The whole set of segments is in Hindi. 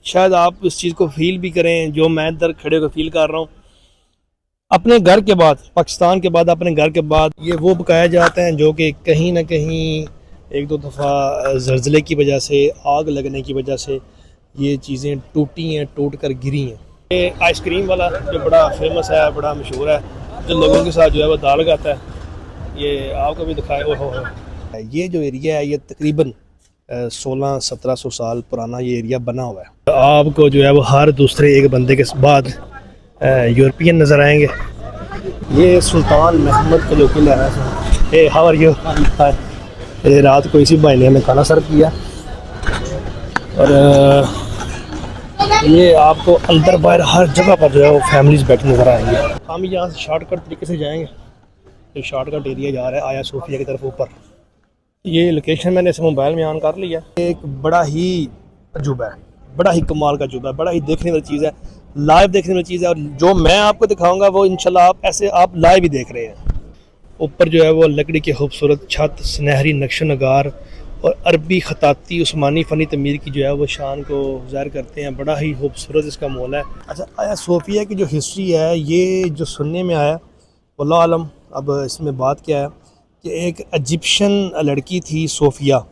शायद आप इस चीज़ को फील भी करें जो मैं इधर खड़े होकर फील कर रहा हूँ। अपने घर के बाद, पाकिस्तान के बाद, अपने घर के बाद ये वो पकाए जाते हैं जो कि कहीं ना कहीं एक दो दफ़ा ज़लज़ले की वजह से, आग लगने की वजह से ये चीज़ें टूटी हैं, टूट कर गिरी हैं। ये आइसक्रीम वाला जो बड़ा फेमस है, बड़ा मशहूर है, जो लोगों के साथ जो है वो दाल लगाता है, ये आपको भी दिखाए। ओहो हो, ये जो एरिया है ये तकरीबन 1600-1700 साल पुराना ये एरिया बना हुआ है। आपको जो है वो हर दूसरे एक बंदे के बाद यूरोपियन नज़र आएंगे। ये सुल्तान महमूद का जो किला है। Hey how are you? Hi. रात को इसी भाई ने हमें खाना सर्व किया और ये आपको अंदर बाहर हर जगह पर जो है वो फैमिलीज बैठी नज़र आएंगे। हम यहाँ से शॉर्टकट तरीके से जाएंगे। एक शॉर्टकट एरिया जा रहा है आया सोफिया की तरफ ऊपर। ये लोकेशन मैंने इस मोबाइल में ऑन कर लिया। एक बड़ा ही अजूबा है, बड़ा ही कमाल का अजूबा है, बड़ा ही देखने वाली चीज़ है, लाइव देखने वाली चीज़ है। और जो मैं आपको दिखाऊंगा वो इंशाल्लाह आप ऐसे आप लाइव ही देख रहे हैं। ऊपर जो है वो लकड़ी की खूबसूरत छत, सुनहरी नक्श नगार और अरबी ख़ताती उस्मानी फ़नी तमीर की जो है वो शान को ज़ाहिर करते हैं। बड़ा ही खूबसूरत इसका मॉल है। अच्छा, आया सोफिया की जो हिस्ट्री है ये जो सुनने में आया, वल्लाह आलम अब इसमें बात क्या है कि एक इजिप्शियन लड़की थी सोफिया,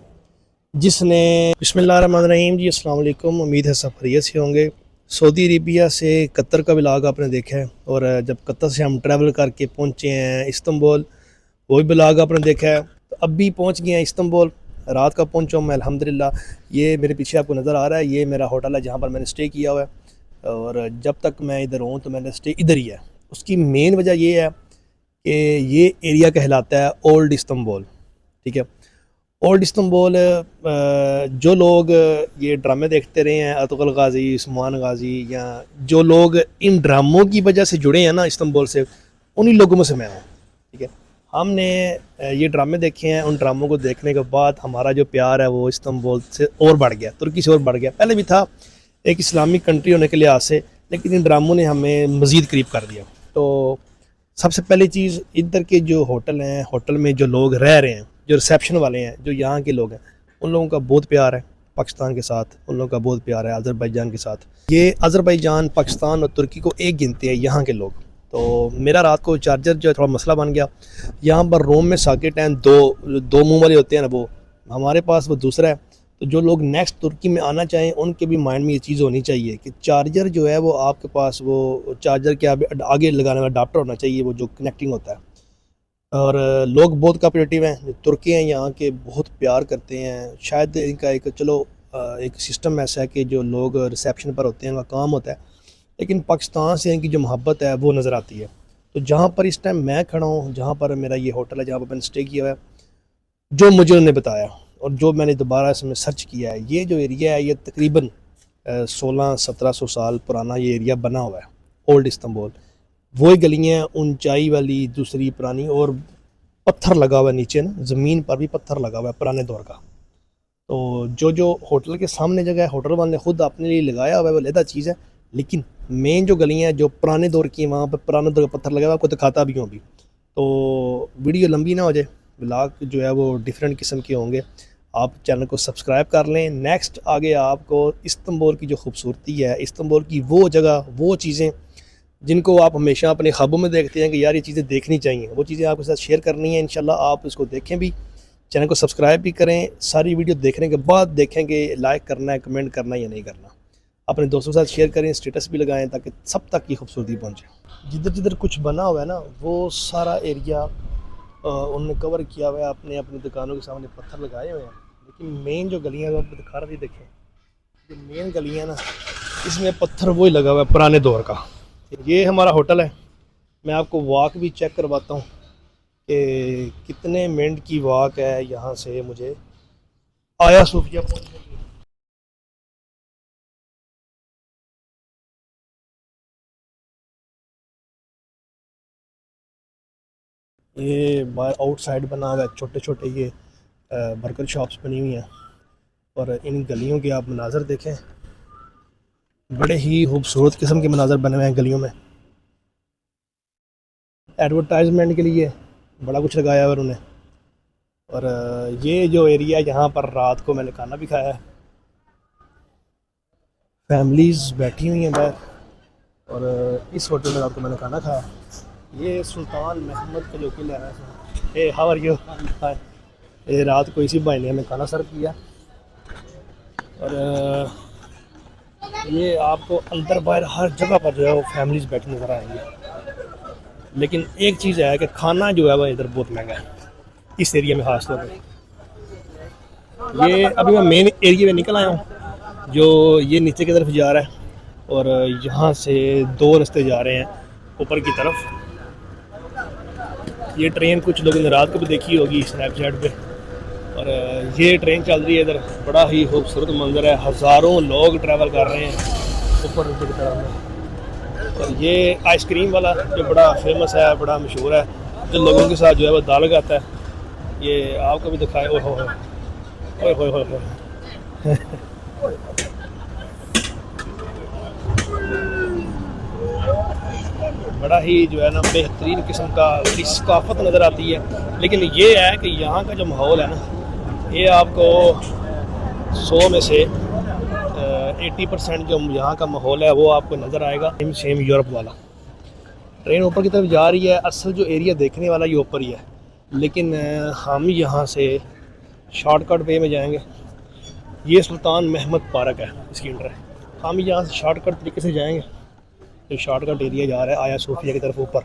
जिसने बिस्मिल्लाहिर्रहमानिर्रहीम जी, अस्सलाम वालेकुम। उम्मीद है सब खैरियत से होंगे। सऊदी अरेबिया से कतर का ब्लॉग आपने देखा है, और जब कतर से हम ट्रैवल करके पहुँचे हैं इस्तंबुल, वो भी ब्लॉग आपने देखा है। तो अब भी पहुँच गए हैं इस्तंबुल, रात का पहुँचा हूँ मैं अल्हम्दुलिल्लाह। ये मेरे पीछे आपको नज़र आ रहा है, ये मेरा होटल है जहाँ पर मैंने स्टे किया हुआ है, और जब तक मैं इधर हूँ तो मैंने स्टे इधर ही है। उसकी मेन वजह ये है कि ये एरिया कहलाता है ओल्ड इस्तंबुल। ठीक है, ओल्ड इस्तंबुल। जो लोग ये ड्रामे देखते रहे हैं, अतुगल गाजी, उस्मान गाजी, या जो लोग इन ड्रामों की वजह से जुड़े हैं ना इस्तंबुल से, उन्हीं लोगों में से मैं हूँ। ठीक है, हमने ये ड्रामे देखे हैं। उन ड्रामों को देखने के बाद हमारा जो प्यार है वो इस्तंबुल से और बढ़ गया, तुर्की से और बढ़ गया। पहले भी था एक इस्लामिक कंट्री होने के लिहाज से, लेकिन इन ड्रामों ने हमें मज़ीद करीब कर दिया। तो सबसे पहली चीज़, इधर के जो होटल हैं, होटल में जो लोग रह रहे हैं, जो रिसेप्शन वाले हैं, जो यहाँ के लोग हैं, उन लोगों का बहुत प्यार है पाकिस्तान के साथ, उन लोगों का बहुत प्यार है अज़रबैजान के साथ। ये अज़रबैजान, पाकिस्तान और तुर्की को एक गिनते हैं यहाँ के लोग। तो मेरा रात को चार्जर जो है थोड़ा मसला बन गया। यहाँ पर रोम में सॉकेट हैं, दो मुंह वाले होते हैं ना, वो हमारे पास वो दूसरा है। तो जो लोग नेक्स्ट तुर्की में आना चाहें उनके भी माइंड में ये चीज़ होनी चाहिए कि चार्जर जो है वो आपके पास, वो चार्जर के आगे लगाने वाला अडाप्टर होना चाहिए, वो जो कनेक्टिंग होता है। और लोग बहुत कोऑपरेटिव हैं, जो तुर्की हैं यहाँ के, बहुत प्यार करते हैं। शायद इनका एक चलो एक सिस्टम ऐसा है कि जो लोग रिसेप्शन पर होते हैं उनका काम होता है, लेकिन पाकिस्तान से इनकी जो मोहब्बत है वो नज़र आती है। तो जहाँ पर इस टाइम मैं खड़ा हूँ, जहाँ पर मेरा ये होटल है, जहाँ पर मैंने स्टे किया हुआ है, जो मुझे उन्होंने बताया और जो मैंने दोबारा इसमें सर्च किया है, ये जो एरिया है ये तकरीबन 1600-1700 साल पुराना ये एरिया बना हुआ है, ओल्ड इस्तंबुल। वही गलियाँ ऊंचाई वाली दूसरी पुरानी, और पत्थर लगा हुआ है नीचे ना, ज़मीन पर भी पत्थर लगा हुआ है पुराने दौर का। तो जो जो होटल के सामने जगह है, होटल वाले ने खुद अपने लिए लगाया हुआ है, वो अलग चीज़ है। लेकिन मेन जो गलियाँ हैं जो पुराने दौर की हैं, वहाँ पर पुराने दौर का पत्थर लगा हुआ है, आपको दिखाता भी हूँ अभी। तो वीडियो लंबी ना हो जाए, ब्लॉग जो है वो डिफरेंट किस्म के होंगे। आप चैनल को सब्सक्राइब कर लें। नेक्स्ट आगे आपको इस्तंबुल की जो खूबसूरती है, इस्तंबुल की वो जगह, वो चीज़ें जिनको आप हमेशा अपने ख्वाबों में देखते हैं कि यार ये चीज़ें देखनी चाहिए, वो चीज़ें आपके साथ शेयर करनी है। इंशाल्लाह आप इसको देखें भी, चैनल को सब्सक्राइब भी करें। सारी वीडियो देखने के बाद देखेंगे लाइक करना है, कमेंट करना है या नहीं करना। अपने दोस्तों के साथ शेयर करें, स्टेटस भी लगाएं ताकि सब तक ये खूबसूरती पहुँचे। जिधर जिधर कुछ बना हुआ है ना, वो सारा एरिया उन्होंने कवर किया हुआ है। अपने अपनी दुकानों के सामने पत्थर लगाए हुए हैं, लेकिन मेन जो गलियाँ हैं आपको दिखा रही, देखें जो मेन गलियाँ ना, इसमें पत्थर वही लगा हुआ है पुराने दौर का। ये हमारा होटल है। मैं आपको वॉक भी चेक करवाता हूँ कि कितने मिनट की वॉक है यहाँ से मुझे आया सूफिया पहुँचने की। ये बाहर आउटसाइड बना हुआ है, छोटे छोटे ये बर्गर शॉप्स बनी हुई हैं, और इन गलियों के आप मनाजर देखें, बड़े ही खूबसूरत किस्म के मनाजर बने हुए हैं गलियों में। एडवर्टाइजमेंट के लिए बड़ा कुछ लगाया हुआ उन्होंने। और ये जो एरिया, यहाँ पर रात को मैंने खाना भी खाया है। फैमिलीज़ बैठी हुई हैं बाहर और इस होटल में रात को मैंने खाना खाया। ये सुल्तान महमद का जो किला है, ए हाउ आर यू, हाय। ये रात को इसी भाई ने हमें खाना सर्व किया और ये आपको अंदर बाहर हर जगह पर जो है वो फैमिलीज़ बैठी नज़र आएंगी। लेकिन एक चीज़ है कि खाना जो है वह इधर बहुत महंगा है, इस एरिया में ख़ास तौर पर। ये अभी मैं मेन एरिया में निकल आया हूँ जो ये नीचे की तरफ जा रहा है और यहाँ से दो रास्ते जा रहे हैं ऊपर की तरफ। ये ट्रेन कुछ लोगों ने रात को भी देखी होगी स्नैपचैट पे और ये ट्रेन चल रही है इधर। बड़ा ही खूबसूरत मंजर है, हज़ारों लोग ट्रैवल कर रहे हैं ऊपर नीचे की तरफ में। और ये आइसक्रीम वाला जो बड़ा फेमस है, बड़ा मशहूर है, जो लोगों के साथ जो है वो दाल लगाता है, ये आपको भी दिखाए। ओह हो बड़ा ही जो है ना बेहतरीन किस्म का सकाफत नज़र आती है। लेकिन ये है कि यहाँ का जो माहौल है ना, ये आपको 100 में से 80% जो यहाँ का माहौल है वो आपको नज़र आएगा सेम यूरोप वाला। ट्रेन ऊपर की तरफ जा रही है, असल जो एरिया देखने वाला ये ऊपर ही है, लेकिन हम यहाँ से शॉर्टकट वे में जाएंगे। ये सुल्तान महमद पार्क है, इसकी इंटर है। हम यहाँ से शॉर्टकट तरीके से जाएंगे, जो शॉर्टकट एरिया जा रहा है आया सोफिया की तरफ ऊपर।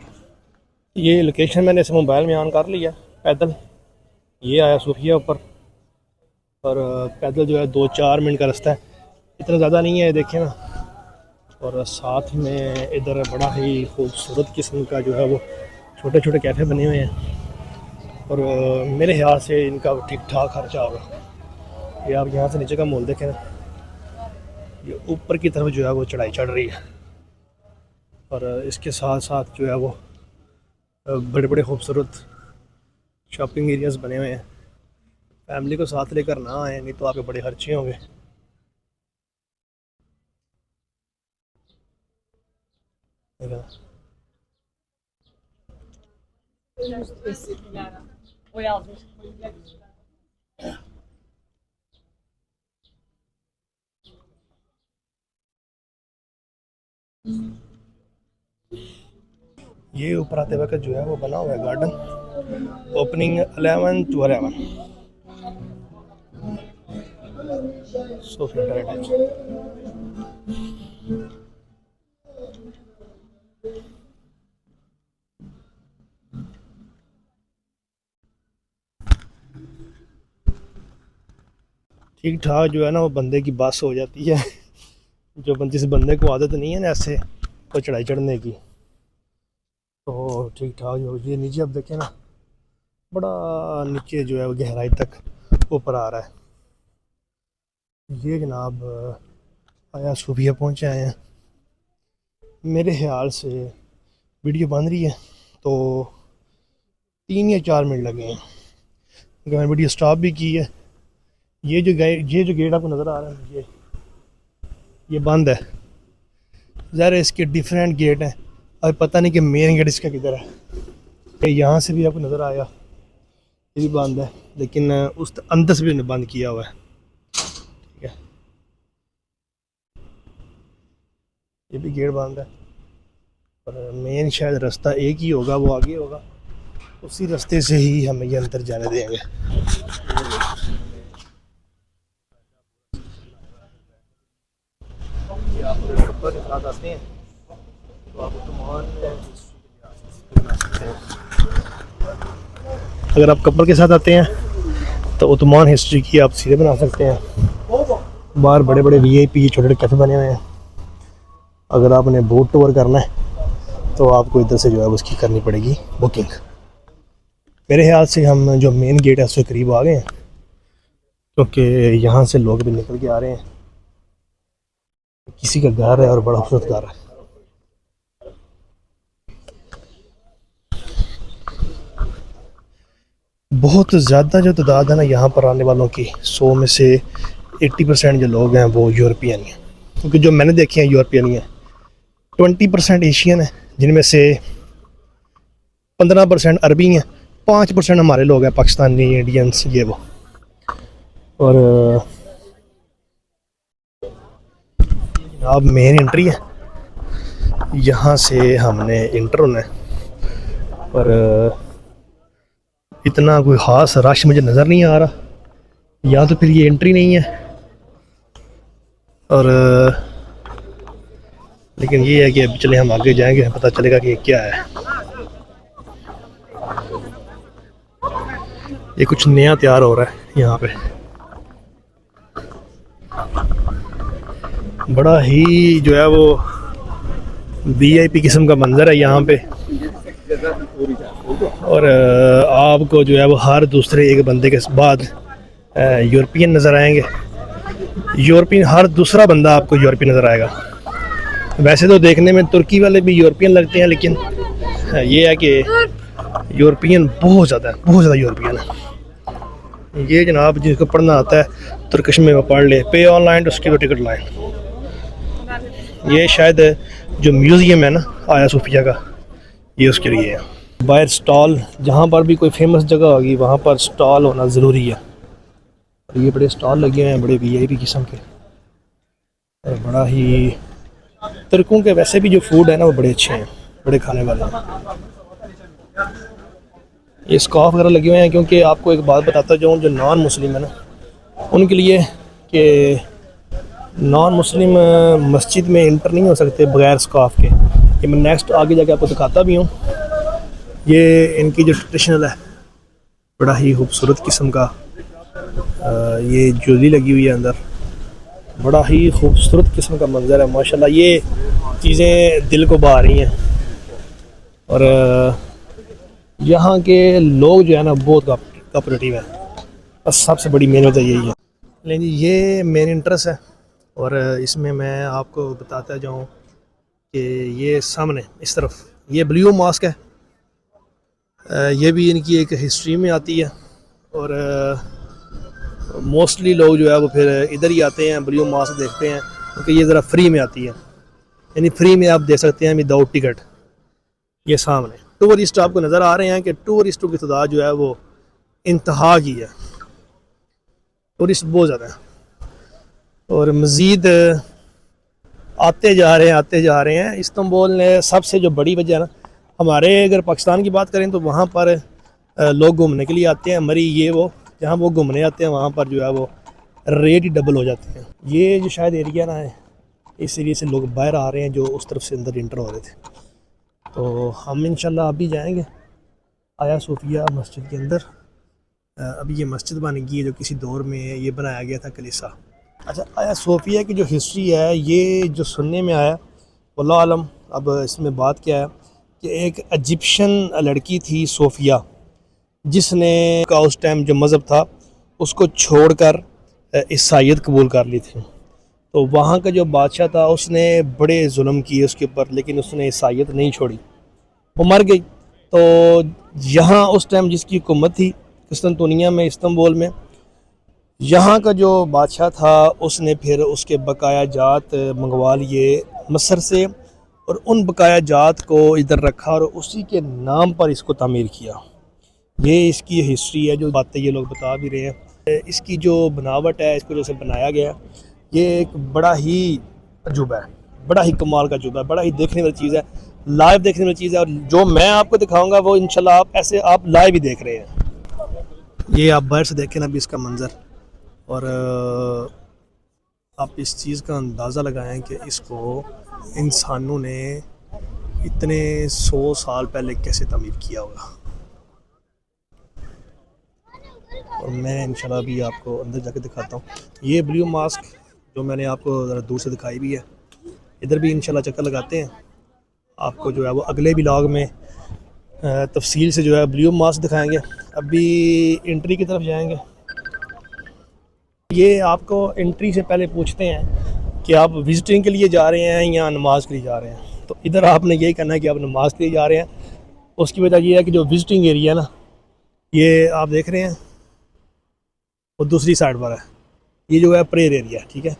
ये लोकेशन मैंने इस मोबाइल में ऑन कर लिया पैदल। ये आया सोफिया ऊपर और पैदल जो है 2-4 मिनट का रास्ता है, इतना ज़्यादा नहीं है, देखें ना। और साथ में इधर बड़ा ही खूबसूरत किस्म का जो है वो छोटे छोटे कैफ़े बने हुए हैं और मेरे ख्याल से इनका ठीक ठाक खर्चा होगा। ये आप यहाँ से नीचे का मोल देखें ना, ये ऊपर की तरफ जो है वो चढ़ाई चढ़ रही है और इसके साथ साथ जो है वो बड़े बड़े खूबसूरत शॉपिंग एरियाज़ बने हुए हैं। फैमिली को साथ लेकर ना आए, नहीं तो आपके बड़े खर्चे होंगे। ये ऊपर आते वक्त जो है वो बना हुआ है garden, opening 11 to 11 Sofia Heritage. ठीक ठाक जो है ना वो बंदे की बस हो जाती है। जिस बंदे को आदत नहीं है ना ऐसे कोई चढ़ाई चढ़ने की, तो ठीक ठाक जो ये नीचे अब देखें ना, बड़ा नीचे जो है वो गहराई तक ऊपर आ रहा है। ये जनाब आया सूफिया पहुँचे आए हैं। मेरे ख्याल से वीडियो बन रही है तो 3 या 4 मिनट लगे हैं, मैंने वीडियो स्टॉप भी की है। ये जो गेट आपको नज़र आ रहा है ये बंद है। ज़रा इसके डिफरेंट गेट हैं और पता नहीं कि मेन गेट इसका किधर है। यहाँ से भी आपको नज़र आया, ये भी बंद है, लेकिन उस अंदर से भी उन्हें बंद किया हुआ है। ठीक है, ये भी गेट बंद है और मेन शायद रास्ता एक ही होगा, वो आगे होगा, उसी रास्ते से ही हमें ये अंदर जाने देंगे। कपल के साथ आते हैं तो आप अगर आप कपल के साथ आते हैं तो ओटोमान हिस्ट्री की आप सीधे बना सकते हैं। बाहर बड़े बड़े VIP छोटे छोटे कैफ़े बने हुए हैं। अगर आपने बोट टूर करना है तो आपको इधर से जो है उसकी करनी पड़ेगी बुकिंग। मेरे ख्याल से हम जो मेन गेट है उसके करीब आ गए हैं, क्योंकि यहाँ से लोग भी निकल के आ रहे हैं। किसी का घर है और बड़ा खूबसूरत घर है। बहुत ज़्यादा जो तादाद है ना यहाँ पर आने वालों की, 100 में से 80% जो लोग हैं वो यूरोपियन हैं, क्योंकि जो मैंने देखे हैं यूरोपियन ही हैं। 20% एशियन है, जिनमें से 15% अरबी हैं, 5% हमारे लोग हैं पाकिस्तानी, इंडियंस, ये वो। और अब मेन एंट्री है, यहाँ से हमने इंटर होना है। और इतना कोई ख़ास रश मुझे नज़र नहीं आ रहा, या तो फिर ये एंट्री नहीं है। और लेकिन ये है कि अब चले हम आगे जाएंगे, पता चलेगा कि ये क्या है। ये कुछ नया तैयार हो रहा है यहाँ पे, बड़ा ही जो है वो वीआईपी किस्म का मंजर है यहाँ पे। और आपको जो है वो हर दूसरे एक बंदे के बाद यूरोपियन नज़र आएंगे। यूरोपियन, हर दूसरा बंदा आपको यूरोपियन नज़र आएगा। वैसे तो देखने में तुर्की वाले भी यूरोपियन लगते हैं, लेकिन ये है कि यूरोपियन बहुत ज़्यादा यूरोपियन है। ये जनाब जिसको पढ़ना आता है तुर्किश में वो पढ़ ले, पे ऑनलाइन उसकी वो टिकट लाइन। ये शायद जो म्यूज़ियम है ना आया सूफिया का, ये उसके लिए है। बाहर स्टॉल, जहाँ पर भी कोई फेमस जगह होगी वहाँ पर स्टॉल होना ज़रूरी है। और ये बड़े स्टॉल लगे हुए हैं, बड़े वीआईपी किस्म के। और बड़ा ही तुर्कों के वैसे भी जो फूड है ना वो बड़े अच्छे हैं, बड़े खाने वाले हैं। ये स्कॉफ वगैरह लगे हुए हैं, क्योंकि आपको एक बात बताता जाऊँ, जो नॉन मुस्लिम है ना उनके लिए कि नॉन मुस्लिम मस्जिद में इंटर नहीं हो सकते बगैर स्कॉफ के। ये मैं नेक्स्ट आगे जाके आपको दिखाता भी हूँ। ये इनकी जो ट्रेडिशनल है, बड़ा ही खूबसूरत किस्म का ये ज्वेलरी लगी हुई है अंदर, बड़ा ही खूबसूरत किस्म का मंजर है माशाल्लाह। ये चीज़ें दिल को भा रही हैं। और यहाँ के लोग जो है ना बहुत कोऑपरेटिव है, बस सबसे बड़ी मेन वजह यही है। लेकिन ये मेन इंटरेस्ट है। और इसमें मैं आपको बताता जाऊँ कि ये सामने इस तरफ ये ब्लू मॉस्क है, ये भी इनकी एक हिस्ट्री में आती है। और मोस्टली लोग जो है वो फिर इधर ही आते हैं ब्लू मॉस्क देखते हैं, क्योंकि ये ज़रा फ्री में आती है, यानी फ्री में आप देख सकते हैं विदाउट टिकट। ये सामने टूरिस्ट आपको नज़र आ रहे हैं कि टूरिस्टों की तादाद जो है वो इंतहा की है, टूरिस्ट बहुत ज़्यादा है। और मज़ीद आते जा रहे हैं। इस्तांबुल ने सबसे जो बड़ी वजह है ना, हमारे अगर पाकिस्तान की बात करें तो वहाँ पर लोग घूमने के लिए आते हैं, मरी ये वो जहाँ वो घूमने आते हैं वहाँ पर जो है वो रेट ही डबल हो जाते हैं। ये जो शायद एरिया ना है, इस एरिया से लोग बाहर आ रहे हैं जो उस तरफ से अंदर इंटर हो रहे थे। तो हम इंशाल्लाह अभी जाएंगे आया सूफिया मस्जिद के अंदर। अभी ये मस्जिद बन गई है जो किसी दौर में ये बनाया गया था कलीसा। अच्छा, आया सोफिया की जो हिस्ट्री है, ये जो सुनने में आया वल्लाह आलम, अब इसमें बात क्या है कि एक इजिप्शियन लड़की थी सोफिया, जिसने का उस टाइम जो मज़हब था उसको छोड़कर ईसाईयत कबूल कर ली थी। तो वहाँ का जो बादशाह था उसने बड़े जुल्म किए उसके ऊपर, लेकिन उसने ईसाईयत नहीं छोड़ी, वो मर गई। तो यहाँ उस टाइम जिसकी हुकूमत थी कुस्तुनतुनिया में, इस्तांबुल में, यहाँ का जो बादशाह था उसने फिर उसके बकाया जात मंगवा लिए मसर से, और उन बकाया जात को इधर रखा और उसी के नाम पर इसको तामीर किया। ये इसकी हिस्ट्री है, जो बातें ये लोग बता भी रहे हैं। इसकी जो बनावट है, इसको जैसे बनाया गया, ये एक बड़ा ही अजूबा है, बड़ा ही कमाल का अजूबा है, बड़ा ही देखने वाली चीज़ है, लाइव देखने वाली चीज़ है। और जो मैं आपको दिखाऊंगा वो इंशाल्लाह आप ऐसे आप लाइव ही देख रहे हैं। ये आप बाहर से देखें ना भी इसका मंज़र, और आप इस चीज़ का अंदाज़ा लगाएं कि इसको इंसानों ने इतने 100 साल पहले कैसे तामीर किया होगा। और मैं इंशाल्लाह भी आपको अंदर जाके दिखाता हूँ। ये ब्लू मास्क जो मैंने आपको ज़रा दूर से दिखाई भी है, इधर भी इंशाल्लाह चक्कर लगाते हैं। आपको जो है वो अगले व्लॉग में तफसील से जो है ब्लू मास्क दिखाएंगे। अभी एंट्री की तरफ जाएंगे। ये आपको एंट्री से पहले पूछते हैं कि आप विज़िटिंग के लिए जा रहे हैं या नमाज के लिए जा रहे हैं। तो इधर आपने यही करना है कि आप नमाज के लिए जा रहे हैं। उसकी वजह ये है कि जो विज़िटिंग एरिया ना, ये आप देख रहे हैं वो दूसरी साइड पर है, ये जो है प्रेयर एरिया, ठीक है।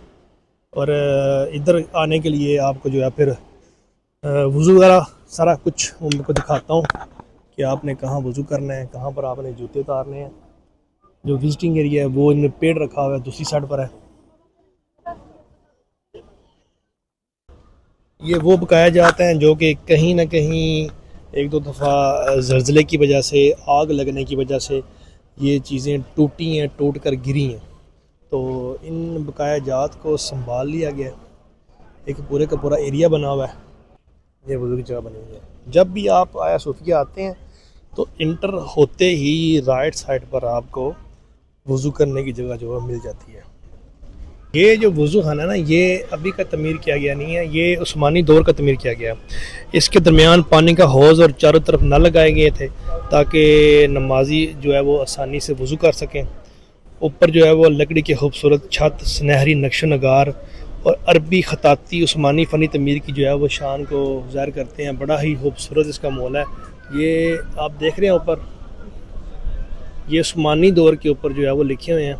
और इधर आने के लिए आपको जो है फिर वज़ू वगैरह सारा कुछ उनको दिखाता हूँ कि आपने कहाँ वज़ू करना है, कहाँ पर आपने जूते उतारने हैं। जो विजिटिंग एरिया है वो इनमें पेड़ रखा हुआ है, दूसरी साइड पर है। ये वो बकाया जाते हैं जो कि कहीं ना कहीं एक दो दफ़ा ज़लज़ले की वजह से, आग लगने की वजह से ये चीज़ें टूटी हैं, टूट कर गिरी हैं। तो इन बकाया जात को संभाल लिया गया। एक पूरे का पूरा एरिया बना हुआ है, ये वज़ू की जगह बनी हुई है। जब भी आप आया सूफिया आते हैं तो इंटर होते ही राइट साइड पर आपको वज़ू करने की जगह जो है मिल जाती है। ये जो वज़ू खाना है ना, ये अभी का तमीर किया गया नहीं है, ये उस्मानी दौर का तमीर किया गया। इसके दरमियान पानी का हौज़ और चारों तरफ नल लगाए गए थे ताकि नमाजी जो है वो आसानी से वज़ू कर सकें। ऊपर जो है वो लकड़ी की खूबसूरत छत, सुनहरी नक्श नगार और अरबी ख़ताती उस्मानी फ़नी तमीर की जो है वो शान को ज़ाहिर करते हैं। बड़ा ही खूबसूरत इसका मॉल है। ये आप देख रहे हैं ऊपर, ये उस्मानी दौर के ऊपर जो है वो लिखे हुए हैं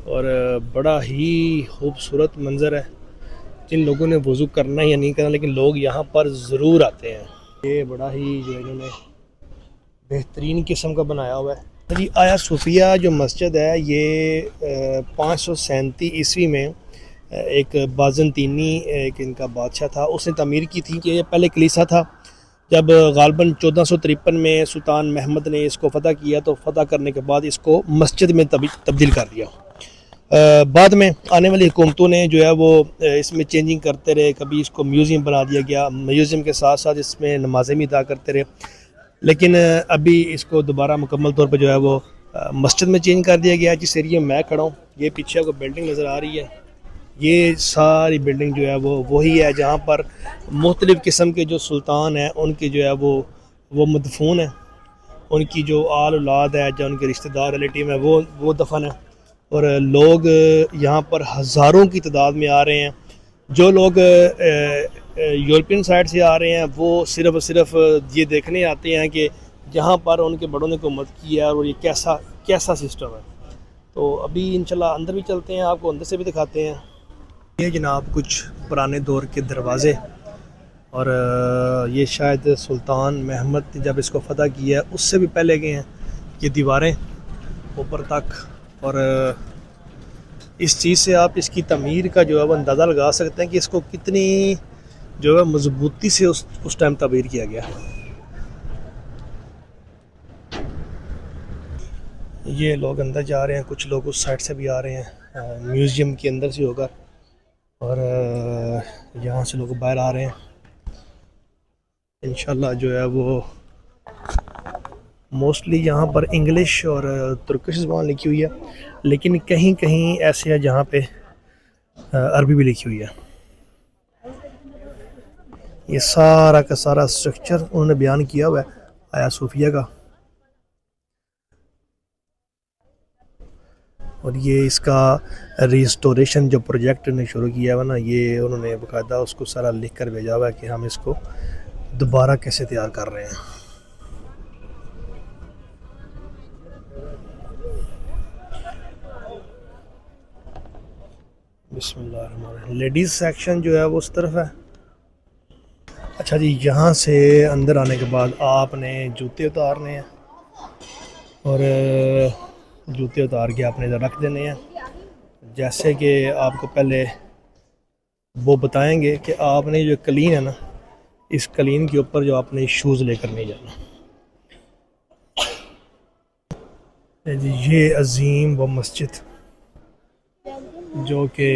और बड़ा ही खूबसूरत मंज़र है। जिन लोगों ने वज़ू करना या नहीं करना, लेकिन लोग यहाँ पर ज़रूर आते हैं। ये बड़ा ही जो इन्होंने बेहतरीन किस्म का बनाया हुआ है। जी, आया सूफिया जो मस्जिद है ये 537 ईस्वी में एक बाज़ंतीनी एक इनका बादशाह था, उसने तमीर की थी। कि ये पहले कलीसा था। जब गालबन 1453 में सुल्तान महमद ने इसको फ़तह किया तो फ़तह करने के बाद इसको मस्जिद में तब्दील कर दिया। बाद में आने वाली हुकूमतों ने जो है वो इसमें चेंजिंग करते रहे। कभी इसको म्यूज़ियम बना दिया गया, म्यूज़ियम के साथ साथ इसमें नमाज़ें भी अदा करते रहे। लेकिन अभी इसको दोबारा मुकम्मल तौर पर जो है वो मस्जिद में चेंज कर दिया गया है। जिस एरिया में मैं खड़ा हूँ, ये पीछे आपको बिल्डिंग नज़र आ रही है, ये सारी बिल्डिंग जो है वो वही है जहाँ पर मुख्तलिफ़ किस्म के जो सुल्तान हैं उनके जो है वो मदफून है। उनकी जो आल औलाद है, जो उनके रिश्तेदार रिलेटिव है, वो दफन है। और लोग यहाँ पर हज़ारों की तादाद में आ रहे हैं। जो लोग यूरोपियन साइड से आ रहे हैं वो सिर्फ़ ये देखने आते हैं कि जहाँ पर उनके बड़ों ने हुकूमत की है और ये कैसा कैसा सिस्टम है। तो अभी इंशाल्लाह अंदर भी चलते हैं, आपको अंदर से भी दिखाते हैं। ये जनाब कुछ पुराने दौर के दरवाज़े, और ये शायद सुल्तान महमद ने जब इसको फ़तह किया उससे भी पहले गए हैं ये दीवारें ऊपर तक। और इस चीज़ से आप इसकी तमीर का जो है वो अंदाज़ा लगा सकते हैं कि इसको कितनी जो है मजबूती से उस टाइम तमीर किया गया। ये लोग अंदर जा रहे हैं, कुछ लोग उस साइड से भी आ रहे हैं, म्यूज़ियम के अंदर से होकर, और यहाँ से लोग बाहर आ रहे हैं। इंशाल्लाह जो है वो मोस्टली यहाँ पर इंग्लिश और तुर्किश ज़बान लिखी हुई है, लेकिन कहीं कहीं ऐसे है जहाँ पे अरबी भी लिखी हुई है। ये सारा का सारा स्ट्रक्चर उन्होंने बयान किया हुआ है आया सूफिया का। और ये इसका रिस्टोरेशन जो प्रोजेक्ट ने शुरू किया हुआ ना, ये उन्होंने बाकायदा उसको सारा लिख कर भेजा हुआ है कि हम इसको दोबारा कैसे तैयार कर रहे हैं। बिस्मिल्लाह। लेडीज़ सेक्शन जो है वो उस तरफ है। अच्छा जी, यहाँ से अंदर आने के बाद आपने जूते उतारने हैं और जूते उतार के आपने इधर रख देने हैं। जैसे कि आपको पहले वो बताएंगे कि आपने जो कलीन है ना, इस कलीन के ऊपर जो आपने शूज़ लेकर नहीं जाना। ये अजीम व मस्जिद जो कि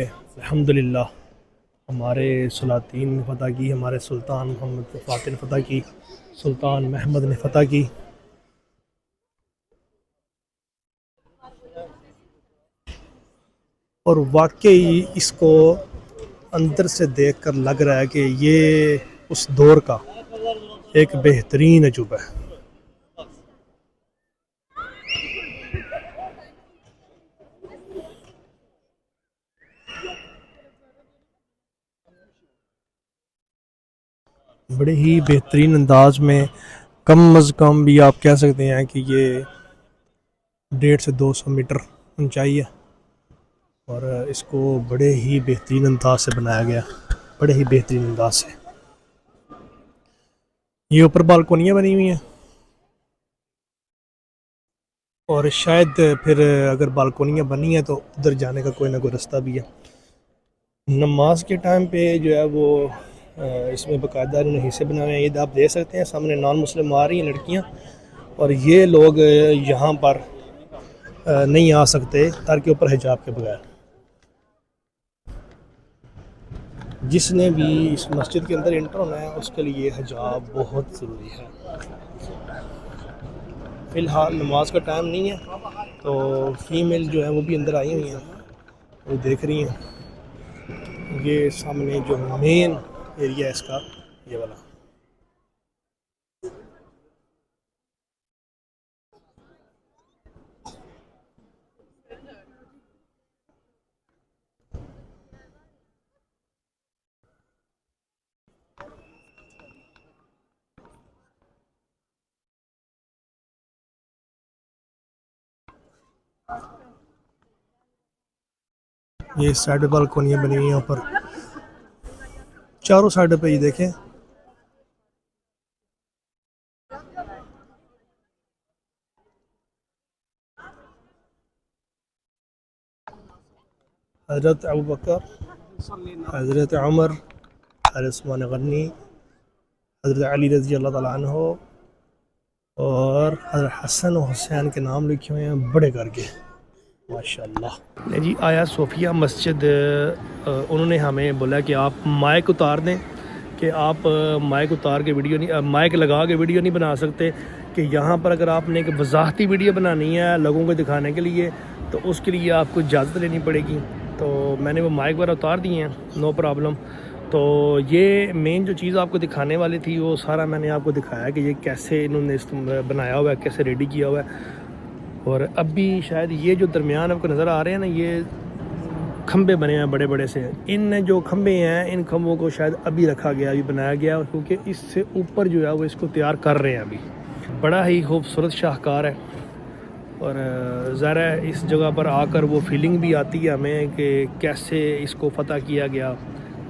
अल्हम्दुलिल्लाह हमारे सलातीन ने फ़तह की, हमारे सुल्तान मोहम्मद फ़ातिह ने फ़तह की, सुल्तान महमद ने फ़तह की। और वाकई इसको अंदर से देखकर लग रहा है कि ये उस दौर का एक बेहतरीन अजूबा है। बड़े ही बेहतरीन अंदाज में, कम अज़ कम भी आप कह सकते हैं कि ये 150 से 200 मीटर ऊंचाई है। और इसको बड़े ही बेहतरीन अंदाज से बनाया गया, बड़े ही बेहतरीन अंदाज से। ये ऊपर बालकोनियाँ बनी हुई हैं और शायद फिर अगर बालकोनियाँ बनी हैं तो उधर जाने का कोई ना कोई रास्ता भी है। नमाज के टाइम पे जो है वो इसमें बाकायदा इन्होंने हिस्से बनाए हैं। ये आप देख सकते हैं सामने नॉन मुस्लिम आ रही हैं लड़कियाँ, और ये लोग यहाँ पर नहीं आ सकते सर के ऊपर हिजाब के बगैर। जिसने भी इस मस्जिद के अंदर इंटर होना है उसके लिए हिजाब बहुत ज़रूरी है। फ़िलहाल नमाज का टाइम नहीं है, तो फीमेल जो है वो भी अंदर आई हुई हैं, वो देख रही हैं। ये सामने जो मेन एरिया है इसका, ये वाला। ये साइड पे बालकोनियाँ बनी हुई हैं ऊपर, चारों साइड पे। ये देखें, हज़रत अबू बकर, हज़रत उमर, हज़रत उस्मान गनी, हज़रत अली रज़ी अल्लाह ताला अन्हो और हज़रत हसन और हुसैन के नाम लिखे हुए हैं बड़े करके, माशाल्लाह। जी आया सोफिया मस्जिद, उन्होंने हमें बोला कि आप माइक उतार दें, कि आप माइक उतार के वीडियो नहीं, माइक लगा के वीडियो नहीं बना सकते, कि यहाँ पर अगर आपने एक वजाहती वीडियो बनानी है लोगों को दिखाने के लिए तो उसके लिए आपको इजाज़त लेनी पड़ेगी। तो मैंने वो माइक वगैरह उतार दिए हैं, नो प्रॉब्लम। तो ये मेन जो चीज़ आपको दिखाने वाली थी वो सारा मैंने आपको दिखाया कि ये कैसे इन्होंने बनाया हुआ है, कैसे रेडी किया हुआ है। और अभी शायद ये जो दरमियान आपको नज़र आ रहे हैं ना, ये खंबे बने हैं बड़े बड़े से। इन जो खंबे हैं इन खंबों को शायद अभी रखा गया, अभी बनाया गया, क्योंकि इससे ऊपर जो है वो इसको तैयार कर रहे हैं अभी। बड़ा ही खूबसूरत शाहकार है, और ज़रा इस जगह पर आकर वो फीलिंग भी आती है हमें कि कैसे इसको फ़तह किया गया,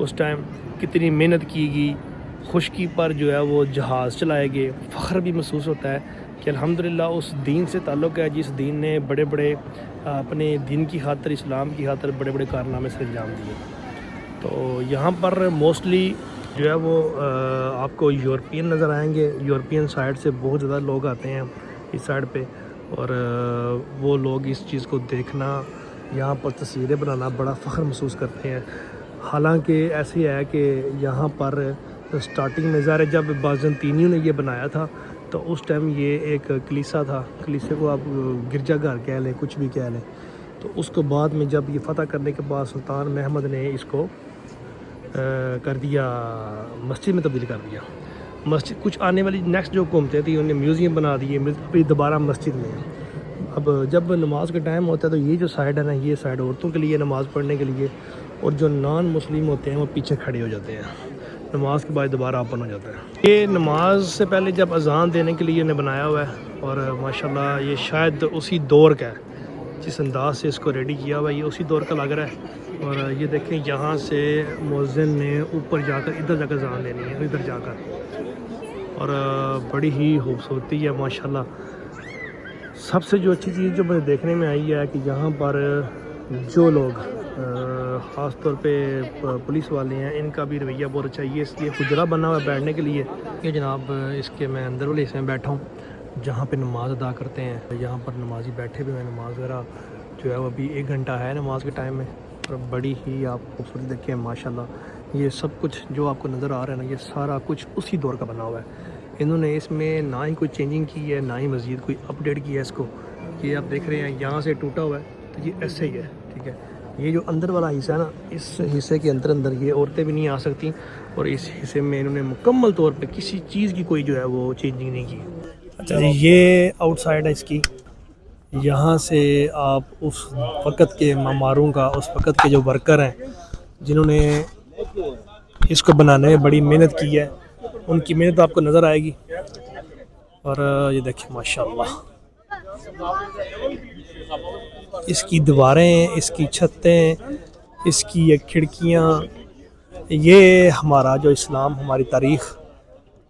उस टाइम कितनी मेहनत की गई, खुशकी पर जो है वो जहाज़ चलाए गए। फ़ख्र भी महसूस होता है कि अल्हम्दुलिल्लाह उस दीन से ताल्लुक़ है जिस दीन ने बड़े बड़े अपने दीन की खातर, इस्लाम की खातर बड़े बड़े कारनामे से अंजाम दिए। तो यहाँ पर मोस्टली जो है वो आपको यूरोपियन नज़र आएंगे। यूरोपियन साइड से बहुत ज़्यादा लोग आते हैं इस साइड पे, और वो लोग इस चीज़ को देखना, यहाँ पर तस्वीरें बनाना बड़ा फ़ख्र महसूस करते हैं। हालांकि ऐसे है कि यहाँ पर स्टार्टिंग में ज़ाहिर जब बाज़ंतीनियों ने ये बनाया था तो उस टाइम ये एक कलीसा था, कलीसे को आप गिरजाघर कह लें, कुछ भी कह लें। तो उसके बाद में जब ये फ़तह करने के बाद सुल्तान महमद ने इसको कर दिया, मस्जिद में तब्दील कर दिया। मस्जिद कुछ आने वाली नेक्स्ट जो हुकूमतें थी उन्होंने म्यूज़ियम बना दिए, अभी दोबारा मस्जिद में। अब जब नमाज का टाइम होता है तो ये जो साइड है ना, ये साइड औरतों के लिए नमाज़ पढ़ने के लिए, और जो नॉन मुस्लिम होते हैं वो पीछे खड़े हो जाते हैं। नमाज के बाद दोबारा ओपन हो जाता है। ये नमाज से पहले जब अजान देने के लिए इन्हें बनाया हुआ है, और माशाल्लाह ये शायद उसी दौर का है, जिस अंदाज से इसको रेडी किया हुआ है ये उसी दौर का लग रहा है। और ये देखें यहाँ से मुअज्जिन ने ऊपर जाकर इधर जाकर अजान देनी है, इधर जाकर, और बड़ी ही खूबसूरती है माशाल्लाह। सबसे जो अच्छी चीज़ जो मुझे देखने में आई है कि यहाँ पर जो लोग ख़ास तौर पे पुलिस वाले हैं, इनका भी रवैया बहुत अच्छा है। ये इसलिए हुजरा बना हुआ है बैठने के लिए। ये जनाब इसके मैं अंदर वाले हिस्से में बैठा हूँ जहाँ पे नमाज़ अदा करते हैं। यहाँ पर नमाजी बैठे हुए हैं, नमाज वगैरह जो है वो अभी 1 घंटा है नमाज के टाइम में, और बड़ी ही आप खूबसूरत देखें माशाल्लाह। ये सब कुछ जो आपको नज़र आ रहा है ना, ये सारा कुछ उसी दौर का बना हुआ है। इन्होंने इसमें ना ही कोई चेंजिंग की है, ना ही मज़ीद कोई अपडेट किया है इसको। ये आप देख रहे हैं यहाँ से टूटा हुआ है, तो ये ऐसे ही है, ठीक है। ये जो अंदर वाला हिस्सा है ना, इस हिस्से के अंदर ये औरतें भी नहीं आ सकती, और इस हिस्से में इन्होंने मुकम्मल तौर पे किसी चीज़ की कोई जो है वो चेंजिंग नहीं की। अच्छा जी, ये आउटसाइड है इसकी। यहाँ से आप उस वक़्त के मामारों का, उस वक़्त के जो वर्कर हैं जिन्होंने इसको बनाने में बड़ी मेहनत की है, उनकी मेहनत आपको नज़र आएगी। और ये देखिए माशाल्लाह, इसकी दीवारें, इसकी छतें, इसकी ये खिड़कियाँ, ये हमारा जो इस्लाम, हमारी तारीख़,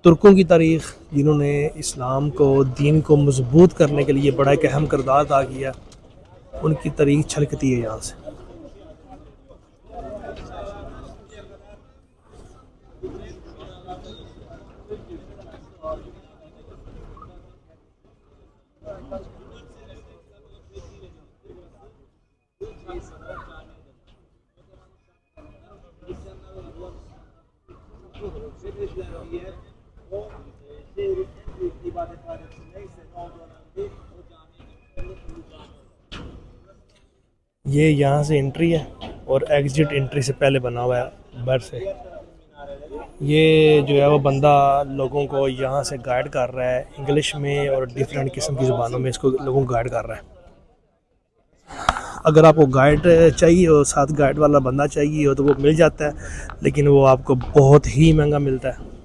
तुर्कों की तारीख़, जिन्होंने इस्लाम को, दीन को मजबूत करने के लिए बड़ा एक अहम किरदार अदा किया, उनकी तारीख़ छलकती है यहाँ से। ये यहाँ से एंट्री है और एग्ज़िट एंट्री से पहले बना हुआ है बाहर से। ये जो है वो बंदा लोगों को यहाँ से गाइड कर रहा है इंग्लिश में और डिफरेंट किस्म की ज़ुबानों में, इसको लोगों को गाइड कर रहा है। अगर आपको गाइड चाहिए हो, साथ गाइड वाला बंदा चाहिए हो तो वो मिल जाता है, लेकिन वो आपको बहुत ही महंगा मिलता है।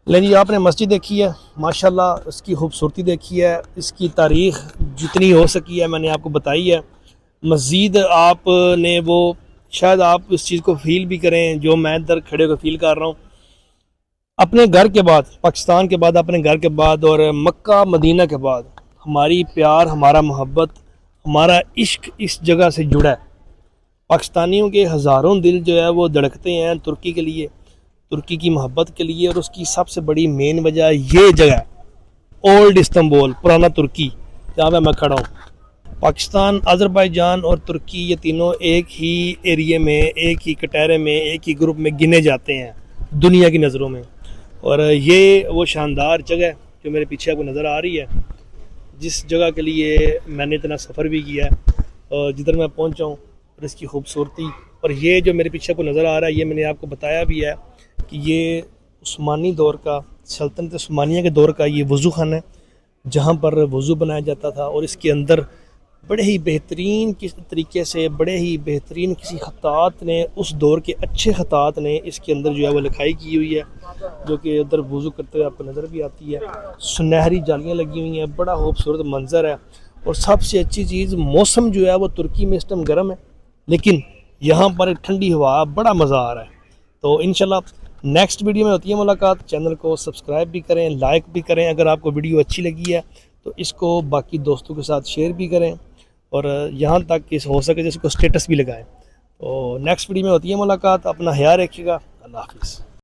लेकिन जी आपने मस्जिद देखी है, माशाल्लाह इसकी खूबसूरती देखी है, इसकी तारीख़ जितनी हो सकी है मैंने आपको बताई है। मज़ीद आपने वो शायद आप इस चीज़ को फ़ील भी करें जो मैं इधर खड़े होकर फ़ील कर रहा हूँ। अपने घर के बाद, पाकिस्तान के बाद, अपने घर के बाद और मक्का मदीना के बाद हमारी प्यार, हमारा मोहब्बत, हमारा इश्क इस जगह से जुड़ा है। पाकिस्तानियों के हज़ारों दिल जो है वो धड़कते हैं तुर्की के लिए, तुर्की की मोहब्बत के लिए, और उसकी सबसे बड़ी मेन वजह ये जगह है, ओल्ड इस्तांबुल, पुराना तुर्की, जहाँ पे मैं खड़ा हूँ। पाकिस्तान, अज़रबैजान और तुर्की ये तीनों एक ही एरिए में, एक ही कटहरे में, एक ही ग्रुप में गिने जाते हैं दुनिया की नज़रों में। और ये वो शानदार जगह जो मेरे पीछे आपको नज़र आ रही है, जिस जगह के लिए मैंने इतना सफ़र भी किया है और जिधर मैं पहुंचा हूँ, और इसकी खूबसूरती, और ये जो मेरे पीछे आपको नज़र आ रहा है, ये मैंने आपको बताया भी है कि ये उस्मानी दौर का, सल्तनत उस्मानिया के दौर का ये वज़ू खाना है, जहाँ पर वज़ू बनाया जाता था। और इसके अंदर बड़े ही बेहतरीन किस तरीके से, बड़े ही बेहतरीन किसी ख़तात ने, उस दौर के अच्छे ख़तात ने इसके अंदर जो है वो लिखाई की हुई है, जो कि उधर वज़ू करते हुए आपको नज़र भी आती है। सुनहरी जालियाँ लगी हुई हैं, बड़ा खूबसूरत मंज़र है। और सबसे अच्छी चीज़, मौसम जो है वो तुर्की में इस टाइम गर्म है, लेकिन यहाँ पर एक ठंडी हवा, बड़ा मज़ा आ रहा है। तो इंशाल्लाह नेक्स्ट वीडियो में होती है मुलाकात। चैनल को सब्सक्राइब भी करें, लाइक भी करें। अगर आपको वीडियो अच्छी लगी है तो इसको बाकी दोस्तों के साथ शेयर भी करें, और यहाँ तक कि हो सके जिसको स्टेटस भी लगाएं। तो नेक्स्ट वीडियो में होती है मुलाकात। अपना ख्याल रखिएगा। अल्लाह हाफ़िज़।